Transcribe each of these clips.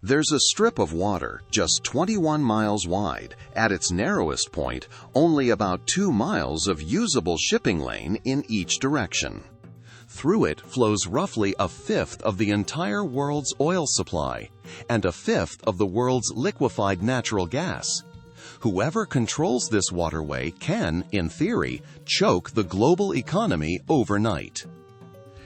There's a strip of water just 21 miles wide, at its narrowest point, only about 2 miles of usable shipping lane in each direction. Through it flows roughly a fifth of the entire world's oil supply and a fifth of the world's liquefied natural gas. Whoever controls this waterway can, in theory, choke the global economy overnight.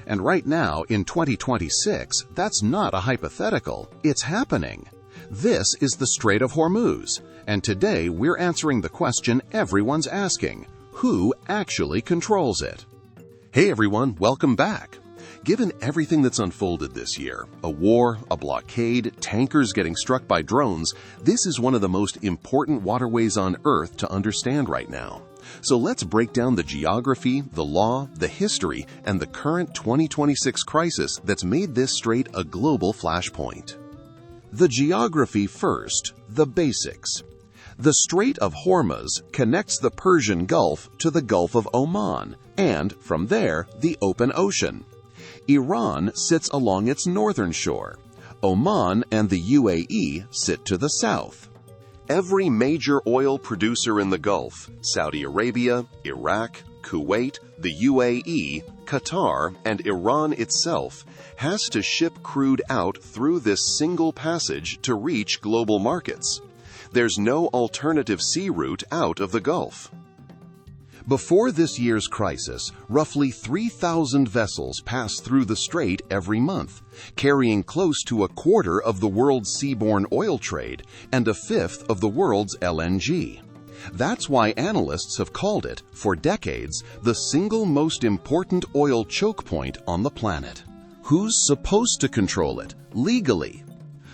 And right now, in 2026, that's not a hypothetical, it's happening. This is the Strait of Hormuz, and today we're answering the question everyone's asking: who actually controls it? Hey everyone, welcome back. Given everything that's unfolded this year, a war, a blockade, tankers getting struck by drones, this is one of the most important waterways on Earth to understand right now. So let's break down the geography, the law, the history, and the current 2026 crisis that's made this strait a global flashpoint. The geography first, the basics. The Strait of Hormuz connects the Persian Gulf to the Gulf of Oman, and, from there, the open ocean. Iran sits along its northern shore. Oman and the UAE sit to the south. Every major oil producer in the Gulf, Saudi Arabia, Iraq, Kuwait, the UAE, Qatar, and Iran itself, has to ship crude out through this single passage to reach global markets. There's no alternative sea route out of the Gulf. Before this year's crisis, roughly 3,000 vessels passed through the strait every month, carrying close to a quarter of the world's seaborne oil trade and a fifth of the world's LNG. That's why analysts have called it, for decades, the single most important oil choke point on the planet. Who's supposed to control it? Legally.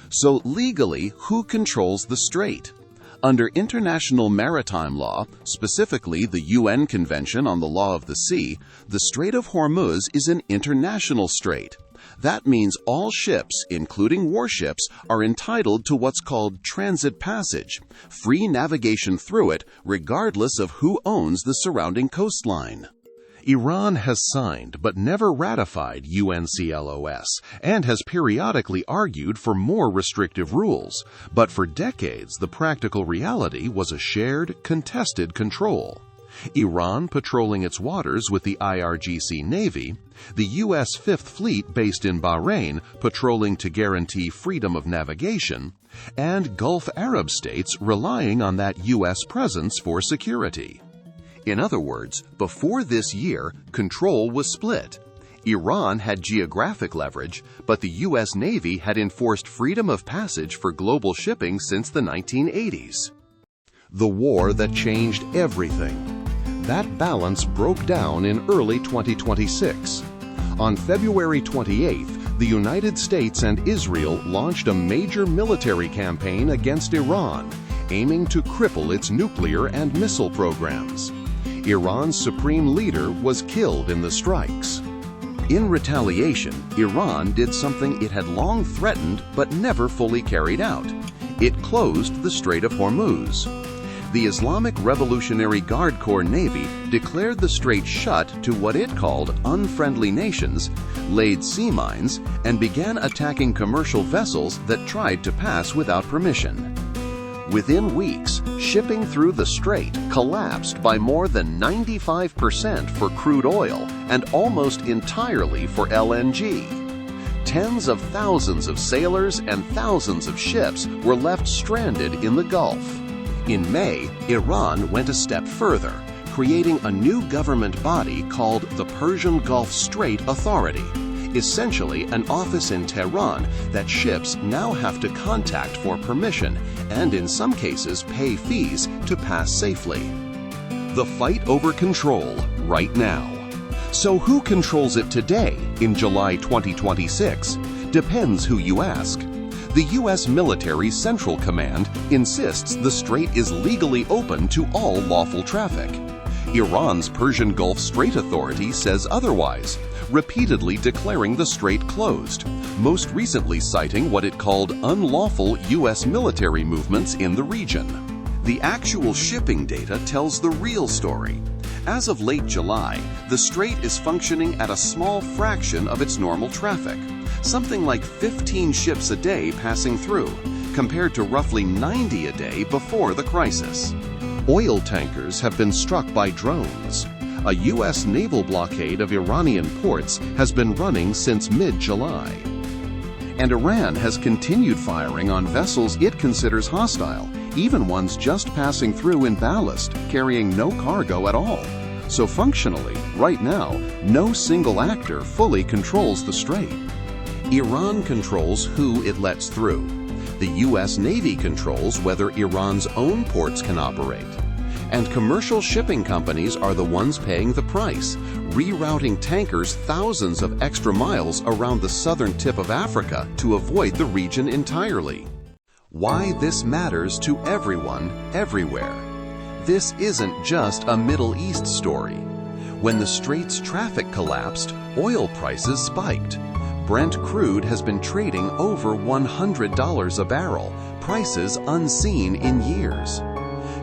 So legally, who controls the strait? Under international maritime law, specifically the UN Convention on the Law of the Sea, the Strait of Hormuz is an international strait. That means all ships, including warships, are entitled to what's called transit passage, free navigation through it regardless of who owns the surrounding coastline. Iran has signed but never ratified UNCLOS and has periodically argued for more restrictive rules, but for decades the practical reality was a shared, contested control. Iran patrolling its waters with the IRGC Navy, the U.S. Fifth Fleet based in Bahrain patrolling to guarantee freedom of navigation, and Gulf Arab states relying on that U.S. presence for security. In other words, before this year, control was split. Iran had geographic leverage, but the U.S. Navy had enforced freedom of passage for global shipping since the 1980s. The war that changed everything. That balance broke down in early 2026. On February 28th, the United States and Israel launched a major military campaign against Iran, aiming to cripple its nuclear and missile programs. Iran's supreme leader was killed in the strikes. In retaliation, Iran did something it had long threatened but never fully carried out. It closed the Strait of Hormuz. The Islamic Revolutionary Guard Corps Navy declared the strait shut to what it called unfriendly nations, laid sea mines, and began attacking commercial vessels that tried to pass without permission. Within weeks, shipping through the strait collapsed by more than 95% for crude oil and almost entirely for LNG. Tens of thousands of sailors and thousands of ships were left stranded in the Gulf. In May, Iran went a step further, creating a new government body called the Persian Gulf Strait Authority, essentially an office in Tehran that ships now have to contact for permission and in some cases pay fees to pass safely. The fight over control right now. So who controls it today in July 2026? Depends who you ask. The U.S. Military Central Command insists the strait is legally open to all lawful traffic. Iran's Persian Gulf Strait Authority says otherwise, repeatedly declaring the strait closed, most recently citing what it called unlawful U.S. military movements in the region. The actual shipping data tells the real story. As of late July, the strait is functioning at a small fraction of its normal traffic, something like 15 ships a day passing through, compared to roughly 90 a day before the crisis. Oil tankers have been struck by drones. A U.S. naval blockade of Iranian ports has been running since mid-July. And Iran has continued firing on vessels it considers hostile, even ones just passing through in ballast, carrying no cargo at all. So functionally, right now, no single actor fully controls the strait. Iran controls who it lets through. The U.S. Navy controls whether Iran's own ports can operate. And commercial shipping companies are the ones paying the price, rerouting tankers thousands of extra miles around the southern tip of Africa to avoid the region entirely. Why this matters to everyone, everywhere. This isn't just a Middle East story. When the strait's traffic collapsed, oil prices spiked. Brent crude has been trading over $100 a barrel, prices unseen in years.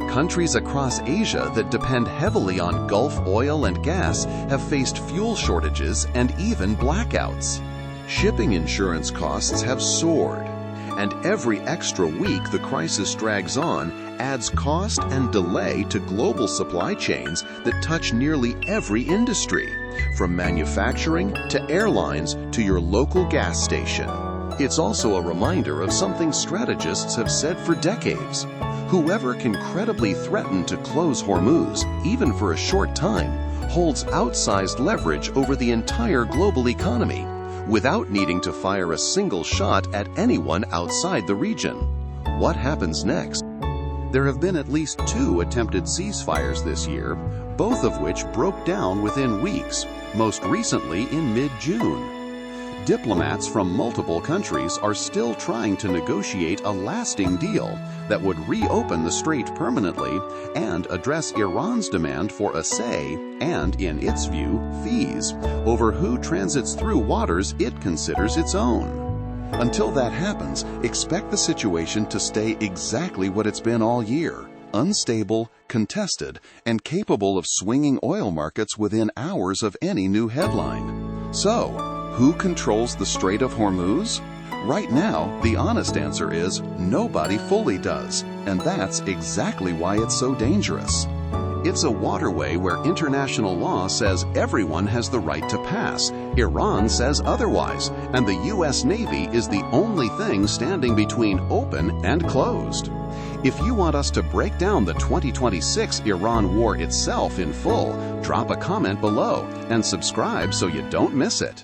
Countries across Asia that depend heavily on Gulf oil and gas have faced fuel shortages and even blackouts. Shipping insurance costs have soared, and every extra week the crisis drags on adds cost and delay to global supply chains that touch nearly every industry, from manufacturing to airlines to your local gas station. It's also a reminder of something strategists have said for decades. Whoever can credibly threaten to close Hormuz, even for a short time, holds outsized leverage over the entire global economy, without needing to fire a single shot at anyone outside the region. What happens next? There have been at least 2 attempted ceasefires this year, both of which broke down within weeks, most recently in mid-June. Diplomats from multiple countries are still trying to negotiate a lasting deal that would reopen the strait permanently and address Iran's demand for a say and, in its view, fees over who transits through waters it considers its own. Until that happens, expect the situation to stay exactly what it's been all year: unstable, contested, and capable of swinging oil markets within hours of any new headline. So, who controls the Strait of Hormuz? Right now, the honest answer is nobody fully does, and that's exactly why it's so dangerous. It's a waterway where international law says everyone has the right to pass. Iran says otherwise, and the U.S. Navy is the only thing standing between open and closed. If you want us to break down the 2026 Iran war itself in full, drop a comment below and subscribe so you don't miss it.